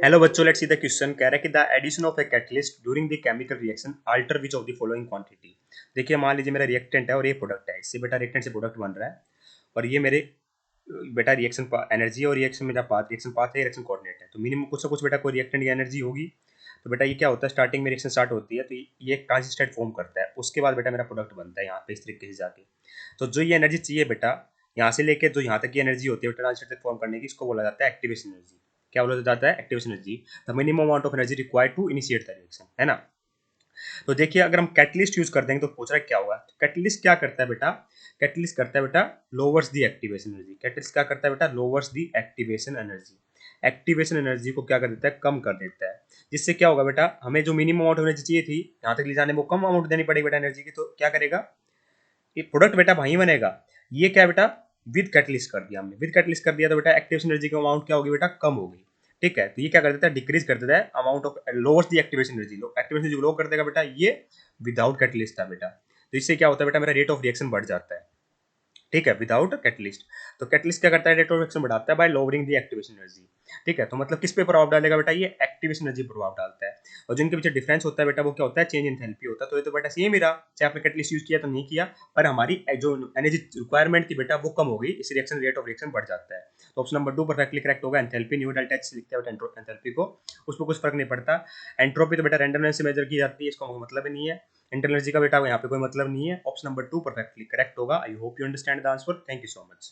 Hello बच्चों, let's see the question. कह रहा है कि the addition of a catalyst during the chemical reaction alter which of the following quantity. देखिए, मान लीजिए मेरा रिएक्टेंट है और ये प्रोडक्ट है। इससे बेटा रिएक्टेंट से प्रोडक्ट बन रहा है और ये मेरे बेटा रिएक्शन एनर्जी और रिएक्शन मेरा पाथ, रिएक्शन पाथ है, रिएक्शन कोऑर्डिनेट है। तो मिनिमम कुछ ना कुछ बेटा कोई रिएक्टेंट की एनर्जी होगी। तो बेटा ये क्या होता है, स्टार्टिंग में रिएक्शन स्टार्ट होती है तो ये एक ट्रांजिस्टेंट फॉर्म करता है। उसके बाद बेटा मेरा प्रोडक्ट बनता है यहाँ पे इस तरीके से जाके। तो जो ये एनर्जी चाहिए बेटा, यहाँ से लेके जो यहाँ तक की एनर्जी होती है ट्रांजिस्टेंट फॉर्म करने की, इसको बोला जाता है एक्टिवेशन एनर्जी। क्या बोला जाता है? Activation energy. The minimum amount of energy required to initiate the reaction, है ना। तो देखिए, अगर हम कैटलिस्ट यूज कर देंगे तो पूछ रहा है क्या होगा। तो कैटलिस्ट क्या करता है बेटा, कैटलिस्ट करता है बेटा लोअर्स दी एक्टिवेशन एनर्जी। कैटलिस्ट क्या करता है बेटा, लोअर्स दी एक्टिवेशन एनर्जी। एक्टिवेशन एनर्जी को क्या कर देता है, कम कर देता है। जिससे क्या होगा बेटा, हमें जो मिनिमम अमाउंट ऑफ एनर्जी चाहिए थी यहाँ तक ले जाने में, वो कम अमाउंट देनी पड़ेगी बेटा एनर्जी की। तो क्या करेगा, ये प्रोडक्ट बेटा वहीं बनेगा। ये क्या बेटा, विद कैटलिस्ट कर दिया हमने। विद कैटलिस्ट कर दिया तो बेटा एक्टिवेशन एनर्जी की अमाउंट क्या होगी बेटा, कम होगी। ठीक है, तो ये क्या कर देता है, डिक्रीज कर देता है amount of, lowers the activation energy. Activation energy low कर देगा बेटा ये। विदाउट कैटलिस्ट था बेटा। तो इससे क्या होता है बेटा, मेरा रेट ऑफ रिएक्शन बढ़ जाता है। ठीक है, विदाउट कैटलिस्ट। तो कैटलिस्ट क्या करता है, रेट ऑफ रिएक्शन बढ़ाता है bye lowering the activation energy. ठीक है, तो मतलब किस पे प्रभाव डालेगा बेटा, ये एक्टिवेशन एनर्जी प्रभाव डालता है। और जिनके पीछे डिफरेंस होता है बेटा, वो क्या होता है, चेंज इन एंथैल्पी होता है। तो ये तो बेटा सेम ही रहा, चाहे आपने कैटलिस्ट यूज किया तो नहीं किया, पर हमारी जो एनर्जी रिक्वायरमेंट थी बेटा वो कम हो गई, इस रिएक्शन रेट ऑफ रिएक्शन बढ़ जाता है। तो ऑप्शन नंबर 2 परफेक्टली करेक्ट होगा। एंथैल्पी न्यू डेल्टा एच से लिखते हैं एंथैल्पी को, उसको कुछ फर्क नहीं पड़ता। एंट्रोपी तो बेटा रैंडमनेस से मेजर की जाती है, इसको मतलब ही नहीं है। इंटरनल एनर्जी का बेटा यहाँ पे कोई मतलब नहीं है। ऑप्शन नंबर 2 परफेक्टली करेक्ट होगा। I hope you understand the answer. Thank you so much.